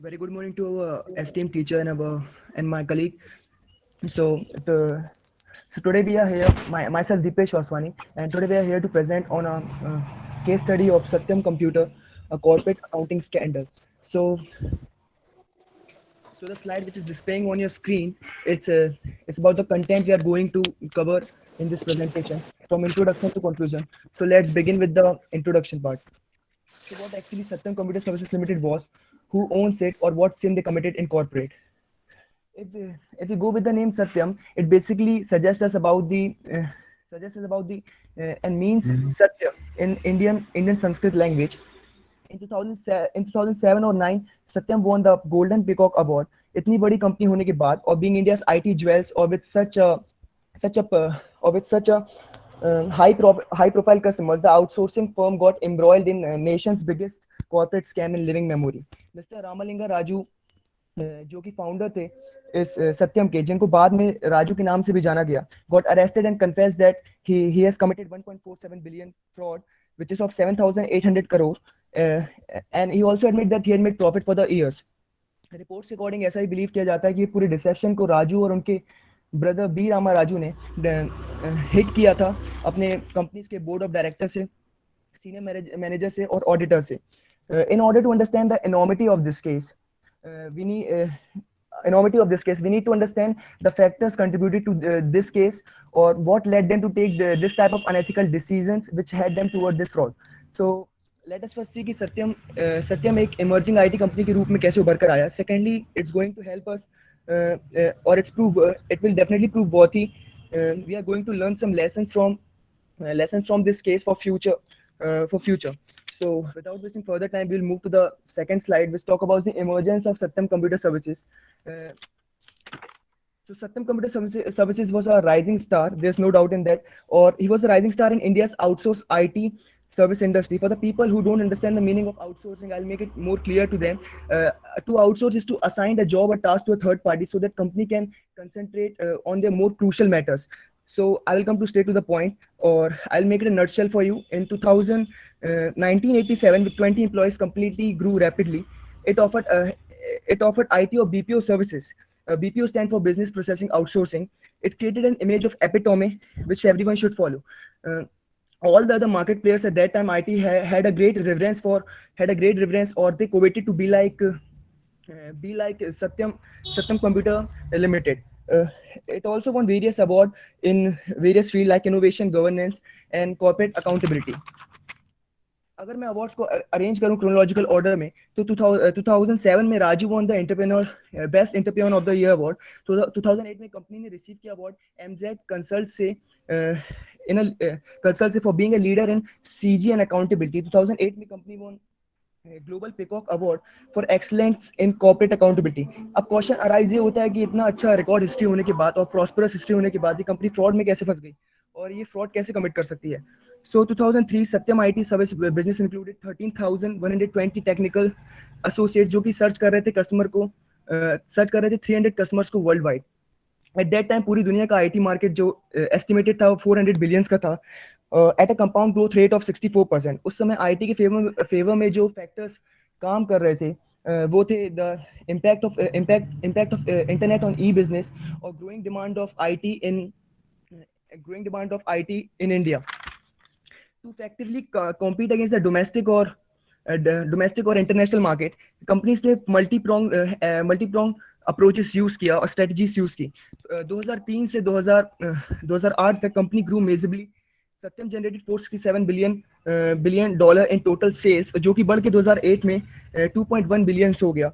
Very good morning to our esteemed teacher and my colleague. So, the, so today we are here, myself Deepesh Vaswani, and today we are here to present on a case study of Satyam Computer, a corporate accounting scandal. So, so the slide which is displaying on your screen, it's about the content we are going to cover in this presentation from introduction to conclusion. So let's begin with the introduction part. So what actually Satyam Computer Services Limited was, who owns it, or what sin they committed in corporate. If you go with the name Satyam, it basically suggests us about the and means Satya in Indian Sanskrit language. In 2007 or 9, Satyam won the Golden Peacock Award. इतनी बड़ी company होने के बाद और being India's IT jewels or with such a or with such a high profile customers, the outsourcing firm got embroiled in nation's biggest corporate scam in living memory. Mr. Ramalinga Raju, जो कि founder थे इस सत्यम के, जिनको बाद में राजू के नाम से भी जाना गया, got arrested and confessed that he has committed 1.47 billion fraud, which is of 7,800 crore, uh, and he also admitted that he had made profit for the years. Reports के अकॉर्डिंग ऐसा ही बिलीव किया जाता है कि पूरे डिसेप्शन को राजू और उनके ब्रदर बी रामा राजू ने हिट किया था अपने कंपनीज के बोर्ड ऑफ डायरेक्टर से, सीनियर मैनेजर से और ऑडिटर से. In order to understand the enormity of this case, we need we need to understand the factors contributed to this case, or what led them to take this type of unethical decisions which had them toward this fraud. So let us first see कि सत्यम एक emerging IT company के रूप में कैसे उभर कर आया. Secondly, it's going to help us or it will definitely prove worthy. We are going to learn some lessons from this case for future. So without wasting further time, we'll move to the second slide, which talk about the emergence of Satyam Computer Services. Uh, so Satyam Computer Services was a rising star. There's no doubt in that. Or he was a rising star in India's outsourced IT service industry. For the people who don't understand the meaning of outsourcing, I'll make it more clear to them. To outsource is to assign a job or task to a third party so that company can concentrate on their more crucial matters. So I will come to straight to the point, or I'll make it a nutshell for you. In 1987, with 20 employees, completely grew rapidly. It offered uh, it offered IT or BPO services. BPO stand for Business Processing Outsourcing. It created an image of epitome which everyone should follow. Uh, all the other market players at that time, IT had a great reverence, or they coveted to be like Satyam Computer Limited. Uh, it also won various awards in various fields like innovation, governance, and corporate accountability. अगर मैं awards को arrange करूं chronological order में, तो 2007 में Raju won the entrepreneur best entrepreneur of the year award. तो 2008 में company ने रिसीव किया अवार्ड एमजेड कंसल्ट से इन कंसल्ट से for being a leader in CG and accountability. 2008 में company won global peacock award for excellence in corporate accountability. अब question arise ये होता है कि इतना अच्छा रिकॉर्ड हिस्ट्री होने के बाद और प्रॉस्परस हिस्ट्री होने के बाद ये कंपनी फ्रॉड में कैसे फंस गई और ये फ्रॉड कैसे कमिट कर सकती है. So 2003 Satyam IT service business included 13,120 technical associates जो कि सर्च कर रहे थे 300 कस्टमर्स को world wide. At that time पूरी दुनिया का आईटी मार्केट जो एस्टिमेटेड था वो 400 बिलियंस का था at a compound growth rate of 64%. उस समय आईटी के फेवर में जो फैक्टर्स काम कर रहे थे वो थे the impact of internet on e business और growing demand of IT in India. To effectively compete against the domestic or international market, companies ने multi-prong approaches यूज किया और strategies यूज की. 2003 से 2008 तक company grew measurably. Satyam generated 467 billion dollar in total sales, जो कि बढ़ के 2008 में 2.1 बिलियन हो गया.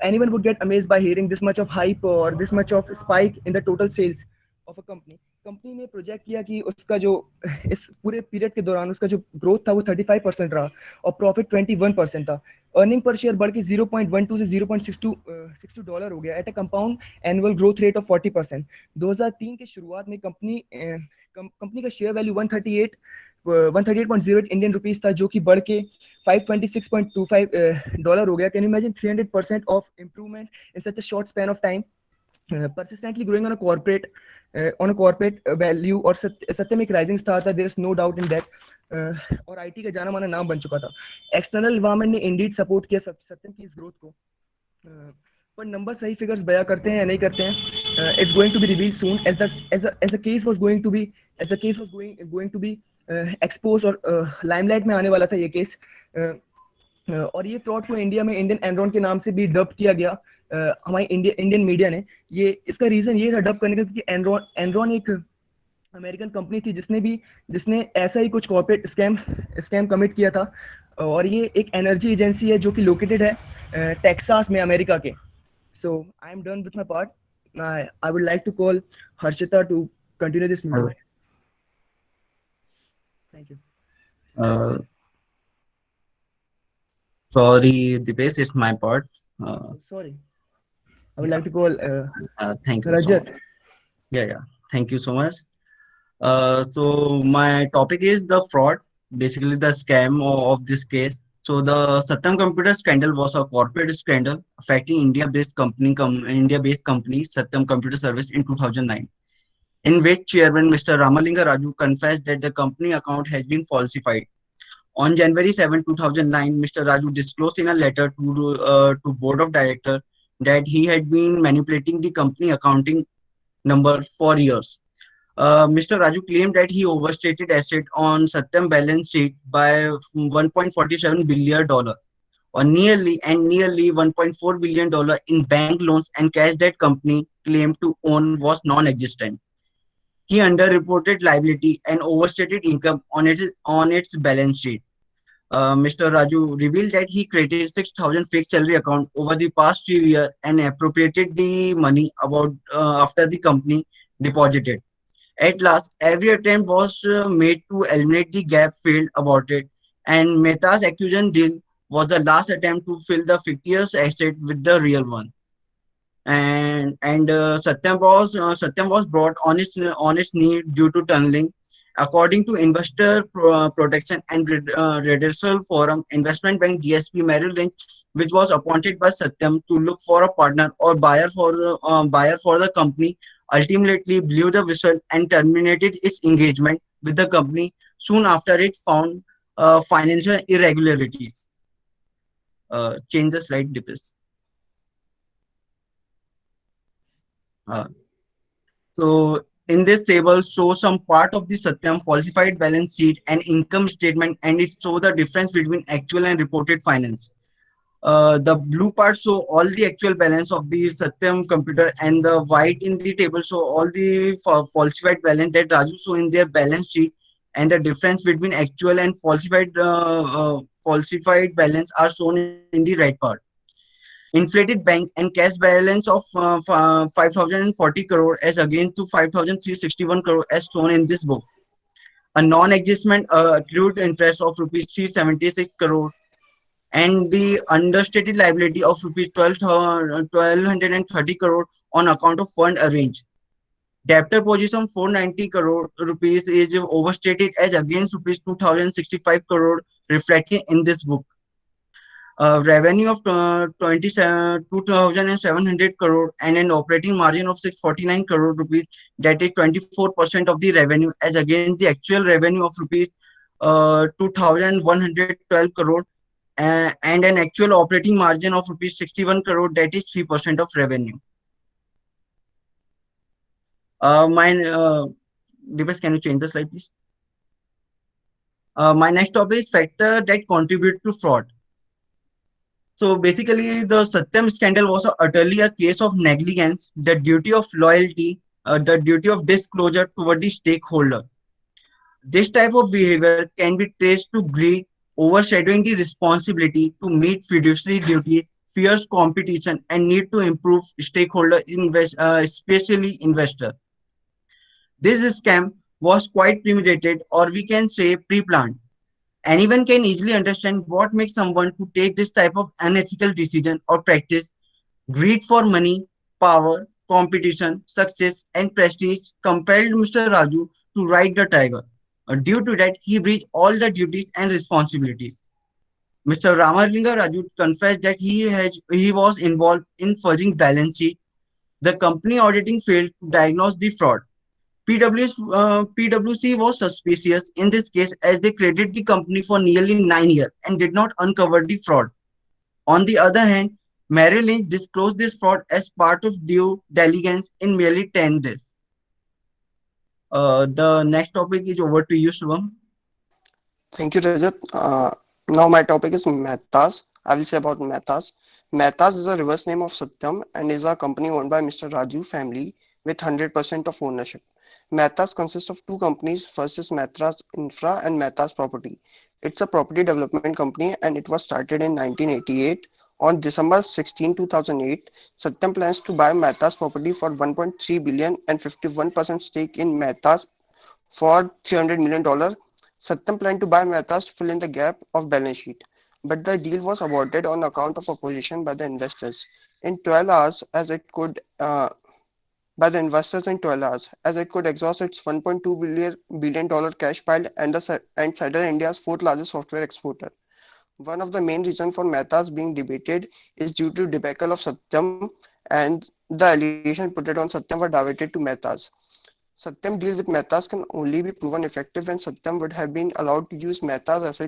Anyone would get amazed by hearing this much of hype और this much of spike in the total sales of a company. Company ने project किया कि उसका जो इस पूरे पीरियड के दौरान उसका जो ग्रोथ था वो 35% रहा और प्रॉफिट 21% था. अर्निंग पर शेयर बढ़ के 0.12 से 0.62 डॉलर हो गया at a compound annual growth rate of 40%. 2003 के शुरुआत में कंपनी का शेयर वैल्यू 138.08 इंडियन रुपीस था, जो कि बढ़ के 526.25 डॉलर हो गया. Can you imagine 300% of improvement in such a short span of time. persistently growing on a corporate value. और सत्यम एक राइजिंग स्टार था, there is no doubt in that, और आईटी का जाना माना नाम बन चुका था. एक्सटर्नल एनवायरनमेंट ने इंडीड सपोर्ट किया सत्यम की इस ग्रोथ को. पर नंबर सही फिगर्स बयां करते हैं या नहीं करते हैं, it's going to be reveal soon as the case was going to be as the case was going to be expose, और लाइमलाइट में आने वाला था ये केस। और ये फ्रॉड को इंडिया में इंडियन एनरॉन के नाम से भी डब किया गया हमारी इंडियन मीडिया ने। ये इसका रीजन ये था डब करने का, क्योंकि एनरॉन एनरॉन एक अमेरिकन कंपनी थी जिसने ऐसा ही कुछ कॉर्पोरेट स्कैम कमिट किया था। और ये एक एनर्जी एजेंसी है जो कि लोकेटेड है टेक्सास में, अमेरिका के। So I am done with my part. I would like to call Harshita to continue this meeting. Uh, thank you. uh, Sorry, Dipesh, it's my part. Uh, sorry, I would yeah, like to call Thank you so much. Rajat. Yeah. Thank you so much. So my topic is the fraud, basically the scam of this case. So the Satyam Computer scandal was a corporate scandal affecting India-based company Satyam Computer Service in 2009, in which chairman Mr. Ramalinga Raju confessed that the company account has been falsified. On January 7, 2009, Mr. Raju disclosed in a letter to board of director that he had been manipulating the company accounting number for years. Mr. Raju claimed that he overstated asset on Satyam balance sheet by 1.47 billion dollar, or nearly 1.4 billion dollar in bank loans and cash that company claimed to own was non-existent. He underreported liability and overstated income on its balance sheet. Mr. Raju revealed that he created 6,000 fake salary account over the past few years and appropriated the money about after the company deposited. At last, every attempt was made to eliminate the gap failed about it, and Mehta's accusation deal was the last attempt to fill the fictitious asset with the real one. And Satyam was brought on its knee due to tunneling. According to Investor Protection and Redressal Forum, investment bank DSP Merrill Lynch, which was appointed by Satyam to look for a partner or buyer for the company, ultimately blew the whistle and terminated its engagement with the company soon after it found financial irregularities. Change the slide, Dipis. Uh, So in this table show some part of the Satyam falsified balance sheet and income statement, and it show the difference between actual and reported finance. The blue part show all the actual balance of the Satyam computer, and the white in the table show all the falsified balance that Raju show in their balance sheet, and the difference between actual and falsified balance are shown in the right part. Inflated bank and cash balance of 5,040 crore as against to 5,361 crore as shown in this book. A non-existent accrued interest of rupees 376 crore, and the understated liability of rupees 1,230 crore on account of fund arranged. Debtor position 490 crore rupees is overstated as against rupees 2,065 crore reflected in this book. Revenue of 2,700 crore and an operating margin of 649 crore rupees, that is 24% of the revenue, as against the actual revenue of rupees 2,112 crore, and an actual operating margin of rupees 61 crore, that is 3% of revenue. My Deepesh, can you change the slide, please? My next topic is factor that contribute to fraud. So basically, the Satyam scandal was utterly a case of negligence, the duty of loyalty, the duty of disclosure toward the stakeholder. This type of behavior can be traced to greed, overshadowing the responsibility to meet fiduciary duties, fierce competition, and need to improve especially investor. This scam was quite premeditated, or we can say pre-planned. Anyone can easily understand what makes someone to take this type of unethical decision or practice. Greed for money, power, competition, success, and prestige compelled Mr. Raju to ride the tiger. Due to that, he breached all the duties and responsibilities. Mr. Ramalinga Raju confessed that he was involved in fudging balance sheet. The company auditing failed to diagnose the fraud. PwC was suspicious in this case as they credited the company for nearly 9 years and did not uncover the fraud. On the other hand, Merrill Lynch disclosed this fraud as part of due diligence in merely 10 days. The next topic is over to you, Shubham. Thank you, Rajat. Now my topic is Mehta's. I will say about Mehta's. Mehta's is a reverse name of Satyam and is a company owned by Mr. Raju family with 100% of ownership. Mehta's consists of two companies. First is Mehta's Infra and Mehta's Property. It's a property development company and it was started in 1988. On December 16, 2008, Satyam plans to buy Mehta's property for 1.3 billion and 51% stake in Mehta's for $300 million. Satyam planned to buy Mehta's to fill in the gap of balance sheet, but the deal was aborted on account of opposition by the investors. In 12 hours, as it could by the investors in 12 hours, as it could exhaust its 1.2 billion cash pile and settle India's fourth largest software exporter. One of the main reasons for Mehta's being debated is due to debacle of Satyam, and the allegation put it on Satyam were diverted to Mehta's. Satyam deal with Mehta's can only be proven effective when Satyam would have been allowed to use Mehta's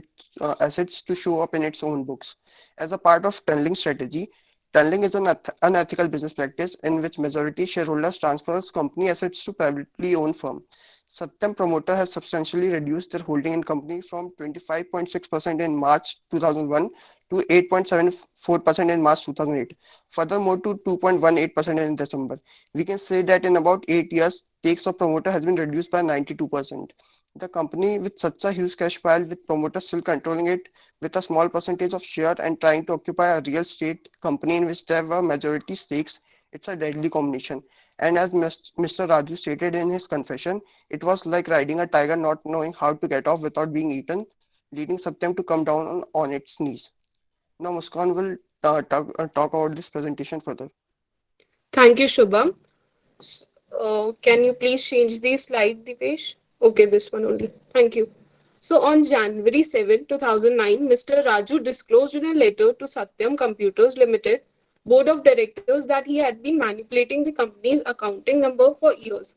assets to show up in its own books. As a part of tunneling strategy, tunneling is an unethical business practice in which majority shareholders transfers company assets to privately owned firm. Satyam promoter has substantially reduced their holding in company from 25.6% in March 2001 to 8.74% in March 2008, furthermore to 2.18% in December. We can say that in about 8 years, stakes of promoter has been reduced by 92%. The company with such a huge cash pile with promoters still controlling it with a small percentage of share and trying to occupy a real estate company in which there were majority stakes, it's a deadly combination. And as Mr. Raju stated in his confession, it was like riding a tiger not knowing how to get off without being eaten, leading Satyam to come down on its knees. Now Muskan will talk about this presentation further. Thank you, Shubham. Can you please change the slide, Dipesh? Okay, this one only. Thank you. So on January 7, 2009, Mr. Raju disclosed in a letter to Satyam Computers Limited board of directors that he had been manipulating the company's accounting number for years.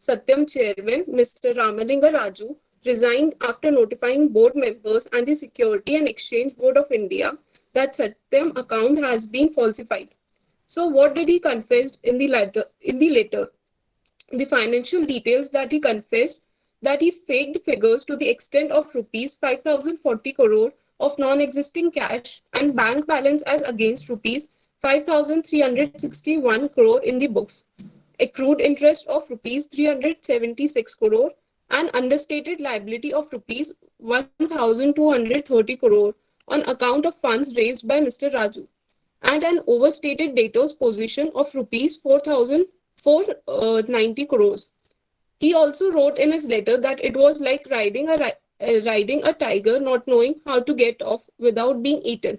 Satyam chairman, Mr. Ramalinga Raju, resigned after notifying board members and the Security and Exchange Board of India that Satyam accounts has been falsified. So what did he confess in the letter? The financial details that he confessed that he faked figures to the extent of rupees 5040 crore of non-existing cash and bank balance as against rupees 5361 crore in the books, accrued interest of rupees 376 crore, and understated liability of rupees 1230 crore on account of funds raised by Mr. Raju, and an overstated debtors position of rupees 4,490 crores. He also wrote in his letter that it was like riding a tiger not knowing how to get off without being eaten.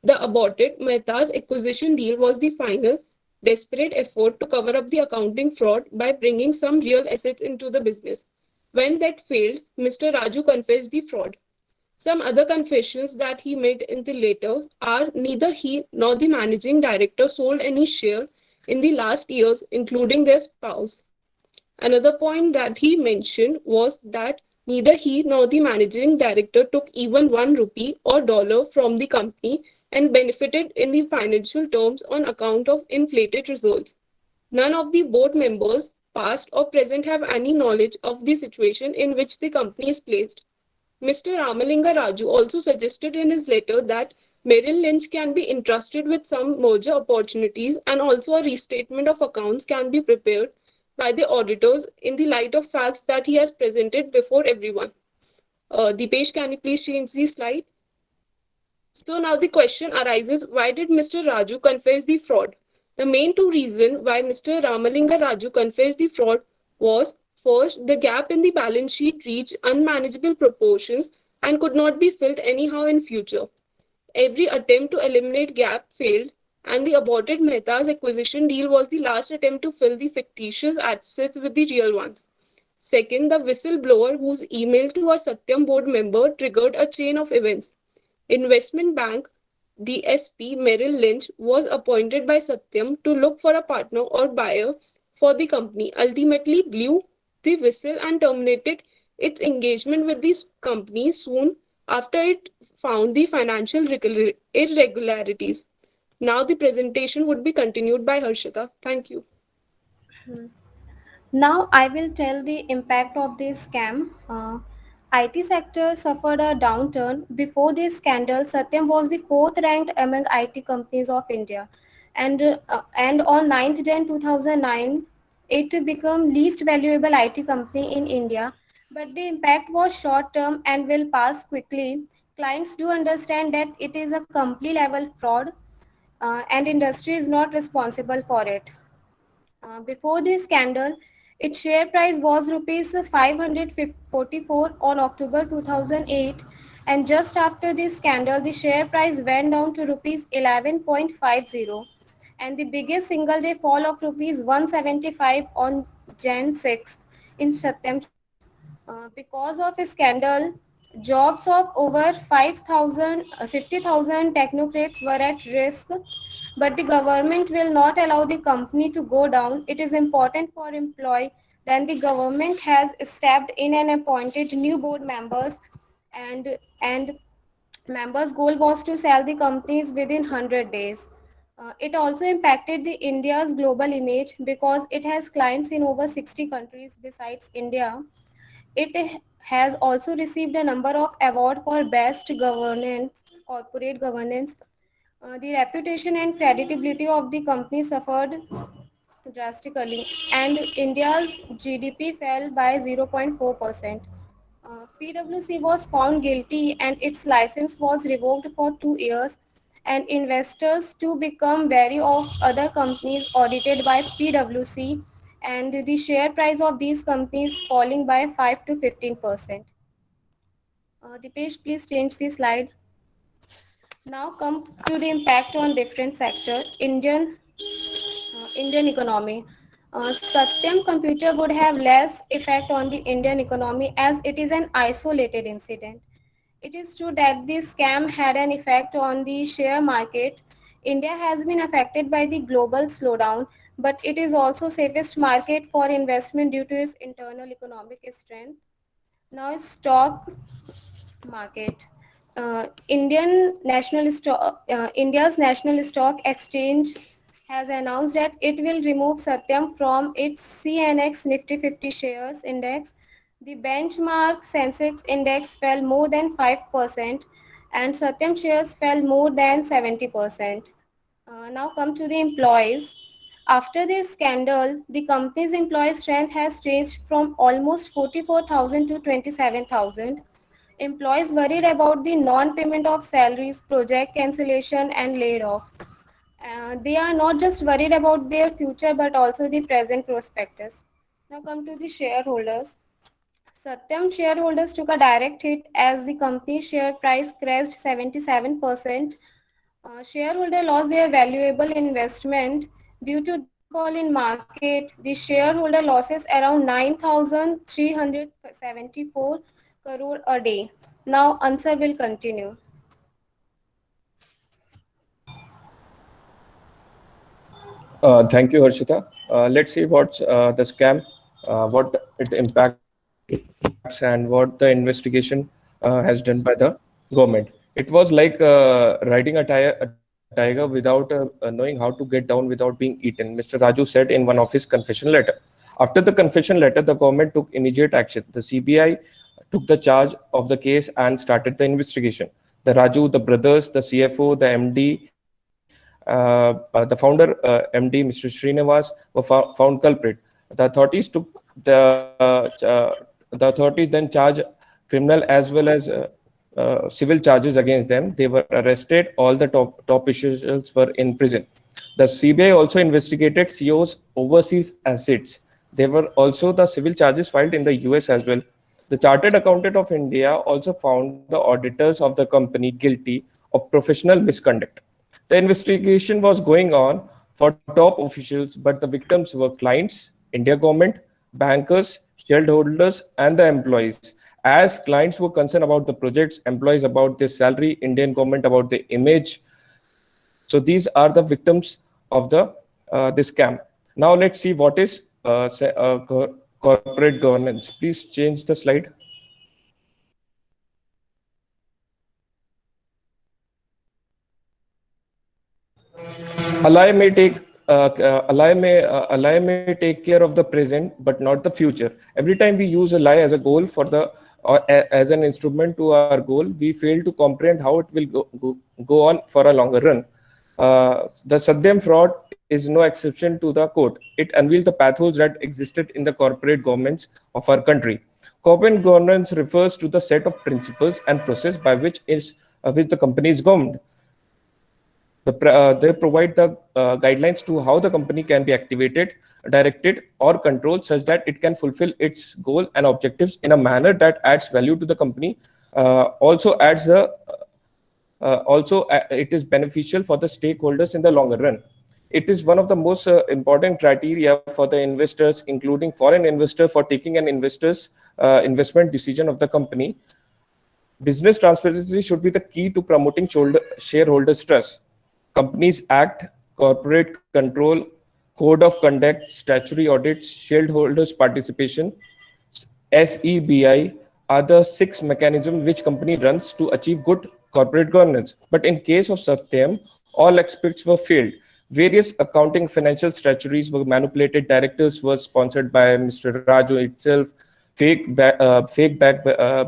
The aborted Mehta's acquisition deal was the final, desperate effort to cover up the accounting fraud by bringing some real assets into the business. When that failed, Mr. Raju confessed the fraud. Some other confessions that he made in the letter are neither he nor the managing director sold any share in the last years, including their spouse. Another point that he mentioned was that neither he nor the managing director took even 1 rupee or dollar from the company and benefited in the financial terms on account of inflated results. None of the board members, past or present, have any knowledge of the situation in which the company is placed. Mr. Ramalinga Raju also suggested in his letter that Merrill Lynch can be entrusted with some merger opportunities and also a restatement of accounts can be prepared by the auditors in the light of facts that he has presented before everyone. Dipesh, can you please change the slide? So now the question arises, why did Mr. Raju confess the fraud? The main two reasons why Mr. Ramalinga Raju confessed the fraud was first, the gap in the balance sheet reached unmanageable proportions and could not be filled anyhow in future. Every attempt to eliminate gap failed, and the aborted Mehta's acquisition deal was the last attempt to fill the fictitious assets with the real ones. Second, the whistleblower whose email to a Satyam board member triggered a chain of events. Investment bank DSP Merrill Lynch was appointed by Satyam to look for a partner or buyer for the company, ultimately blew the whistle and terminated its engagement with this company soon after it found the financial irregularities. Now the presentation would be continued by Harshita. Thank you. Now I will tell the impact of this scam. IT sector suffered a downturn. Before this scandal, Satyam was the fourth ranked among IT companies of India. And on 9th Jan 2009, it became least valuable IT company in India. But the impact was short term and will pass quickly. Clients do understand that it is a company level fraud and industry is not responsible for it. Before this scandal, its share price was rupees 544 on October 2008, and just after this scandal, the share price went down to rupees 11.50, and the biggest single day fall of rupees 175 on Jan 6th in Satyam. Because of a scandal, jobs of over 50,000 technocrats were at risk, but the government will not allow the company to go down. It is important for employee. Then the government has stepped in and appointed new board members, and members' goal was to sell the companies within 100 days. It also impacted the India's global image because it has clients in over 60 countries besides India. It has also received a number of awards for best governance, corporate governance. The reputation and credibility of the company suffered drastically, and India's GDP fell by 0.4%. PwC was found guilty and its license was revoked for 2 years. And investors too become wary of other companies audited by PwC, and the share price of these companies falling by 5 to 15%. The page, please change the slide. Now come to the impact on different sector. Indian economy. Satyam Computer would have less effect on the Indian economy as it is an isolated incident. It is true that this scam had an effect on the share market. India has been affected by the global slowdown, but it is also safest market for investment due to its internal economic strength. Now stock market. India's National Stock Exchange has announced that it will remove Satyam from its CNX Nifty 50 shares index. The benchmark Sensex index fell more than 5%, and Satyam shares fell more than 70%. Now come to the employees. After this scandal, the company's employee strength has changed from almost 44,000 to 27,000. Employees worried about the non-payment of salaries, project cancellation, and laid off. They are not just worried about their future but also the present prospectus. Now come to the shareholders. Satyam shareholders took a direct hit as the company's share price crashed 77%. Shareholders lost their valuable investment due to downfall in market. The shareholder losses around 9,374 crore a day. Now answer will continue. Thank you, Harshita. Let's see what's the scam, what it impacts, and what the investigation has done by the government. It was like riding a tiger without knowing how to get down without being eaten, Mr. Raju said in one of his confession letter. After the confession letter, the government took immediate action. The CBI took the charge of the case and started the investigation. The Raju, the brothers, the CFO, the MD, the founder, MD, Mr. Srinivas, were found culprit. The authorities took the authorities then charged criminal as well as civil charges against them. They were arrested. All the top officials were in prison. The CBI also investigated CEO's overseas assets. There were also the civil charges filed in the US as well. The Chartered Accountant of India also found the auditors of the company guilty of professional misconduct. The investigation was going on for top officials, but the victims were clients, India government, bankers, shareholders, and the employees. As clients were concerned about the projects, employees about their salary, Indian government about the image. So these are the victims of the this scam. Now let's see what is corporate governance. Please change the slide. a lie may take care of the present, but not the future. Every time we use a lie as a goal for the or as an instrument to our goal, we fail to comprehend how it will go on for a longer run. The Satyam fraud is no exception to the code. It unveiled the pathos that existed in the corporate governments of our country. Corporate governance refers to the set of principles and process by which the company is governed. They provide the guidelines to how the company can be activated, directed, or controlled such that it can fulfill its goal and objectives in a manner that adds value to the company. It is beneficial for the stakeholders in the longer run. It is one of the most important criteria for the investors, including foreign investors, for taking an investor's investment decision of the company. Business transparency should be the key to promoting shareholders' trust. Companies Act, corporate control, code of conduct, statutory audits, shareholders participation, SEBI are the 6 mechanisms which company runs to achieve good corporate governance. But in case of Satyam, all aspects were failed. Various accounting financial statutories were manipulated. Directors were sponsored by Mr. Raju itself.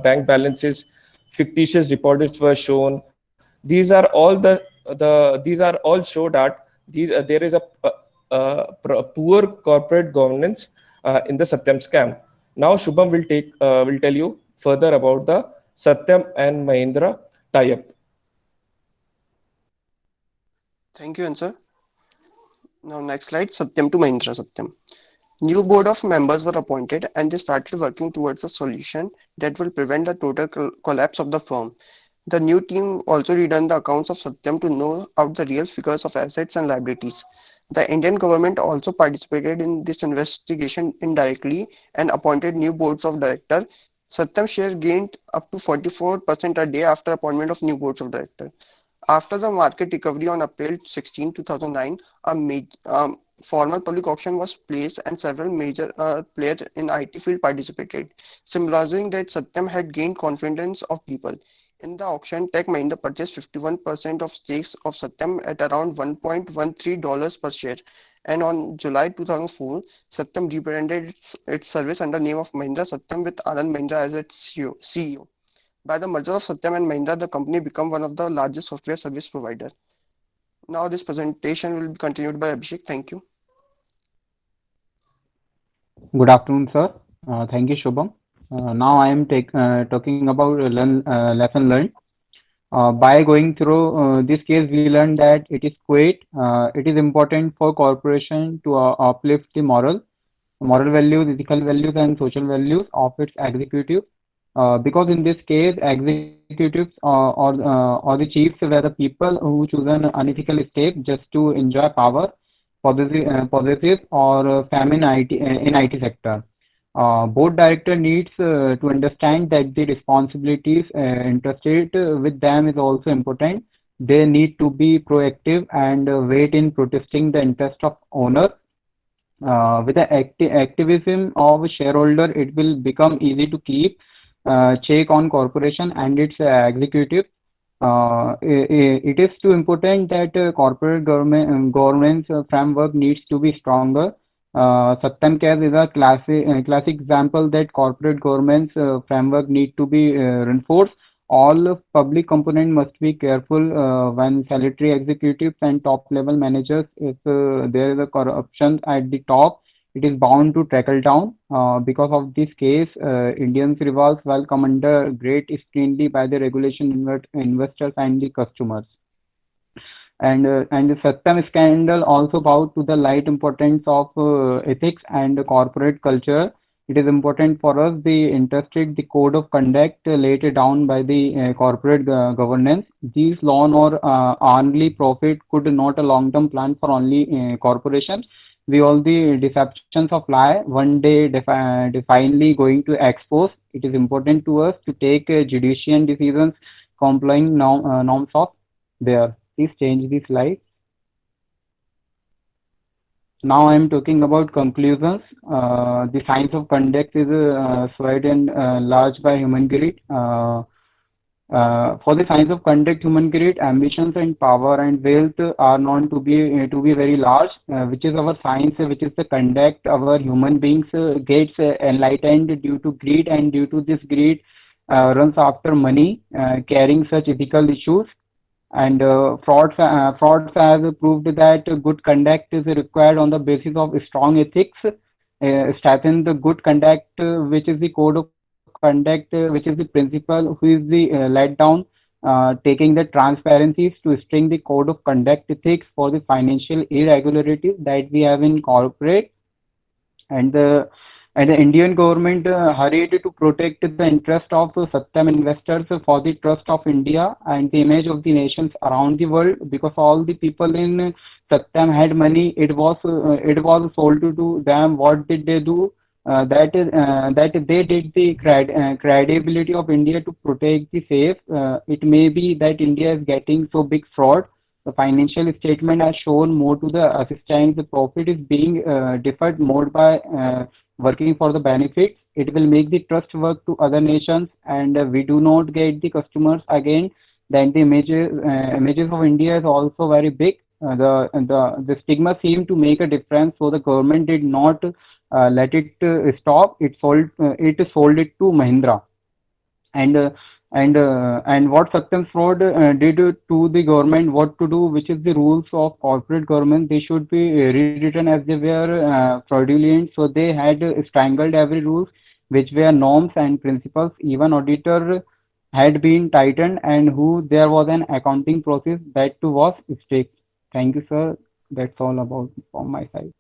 Bank balances, fictitious deposits were shown. These are all show that there is a poor corporate governance in the Satyam scam. Now Shubham will tell you further about the Satyam and Mahindra tie-up. Thank you, Answer. Now, next slide, Satyam to Mahindra Satyam. New board of members were appointed and they started working towards a solution that will prevent the total collapse of the firm. The new team also redone the accounts of Satyam to know out the real figures of assets and liabilities. The Indian government also participated in this investigation indirectly and appointed new boards of directors. Satyam share gained up to 44% a day after appointment of new boards of directors. After the market recovery on April 16, 2009, a formal public auction was placed and several major players in IT field participated, symbolizing that Satyam had gained confidence of people. In the auction, Tech Mahindra purchased 51% of stakes of Satyam at around $1.13 per share. And on July 2004, Satyam rebranded its service under the name of Mahindra Satyam with Anand Mahindra as its CEO. By the merger of Satyam and Mahindra, the company became one of the largest software service providers. Now this presentation will be continued by Abhishek. Thank you. Good afternoon, sir. Thank you, Shubham. Now I am talking about lesson learned. By going through this case, we learned that it is important for corporation to uplift the moral values, ethical values, and social values of its executive. Because in this case, executives or the chiefs were the people who choose an unethical step just to enjoy power, possessive or fame in IT sector. Board director needs to understand that the responsibilities entrusted with them is also important. They need to be proactive and wait in protesting the interest of owner. With the activism of shareholder, it will become easy to keep check on corporation and its executive. It is too important that corporate governance framework needs to be stronger. Satyam case is a classic example that corporate governance framework need to be reinforced. All public component must be careful when salary executives and top level managers, if there is a corruption at the top, it is bound to trickle down. Because of this case, Indians revolves while come under great scrutiny by the regulation investors and the customers. And the Satyam scandal also brought to the light importance of ethics and corporate culture. It is important for us the interested the code of conduct later down by the corporate governance. These loan or only profit could not a long-term plan for only corporations. We all the deceptions of lie one day definitely going to expose. It is important to us to take judicial decisions complying norms of there. Please change the slide. Now I am talking about conclusions. The science of conduct is swayed and large by human greed. For the science of conduct, human greed, ambitions, and power and wealth are known to be very large, which is our science, which is the conduct our human beings gets enlightened due to greed, and due to this greed runs after money, carrying such ethical issues. And frauds has proved that good conduct is required on the basis of strong ethics, strengthen the good conduct, which is the code of conduct, which is the principle who is the let down, taking the transparencies to string the code of conduct ethics for the financial irregularities that we have in corporate. And the Indian government hurried to protect the interest of Satyam investors for the trust of India and the image of the nations around the world, because all the people in Satyam had money. It was sold to them. What did they do? That they did the credibility of India to protect the safe. It may be that India is getting so big fraud. The financial statement has shown more to the assistance. The profit is being deferred more by working for the benefits. It will make the trust work to other nations, and we do not get the customers again. Then the images of India is also very big. The stigma seemed to make a difference, so the government did not let it stop. It sold it to Mahindra. And what Satyam fraud did to the government, what to do, which is the rules of corporate government, they should be rewritten as they were fraudulent. So they had strangled every rules, which were norms and principles. Even auditor had been tightened, and who there was an accounting process that too was strict. Thank you, sir. That's all about from my side.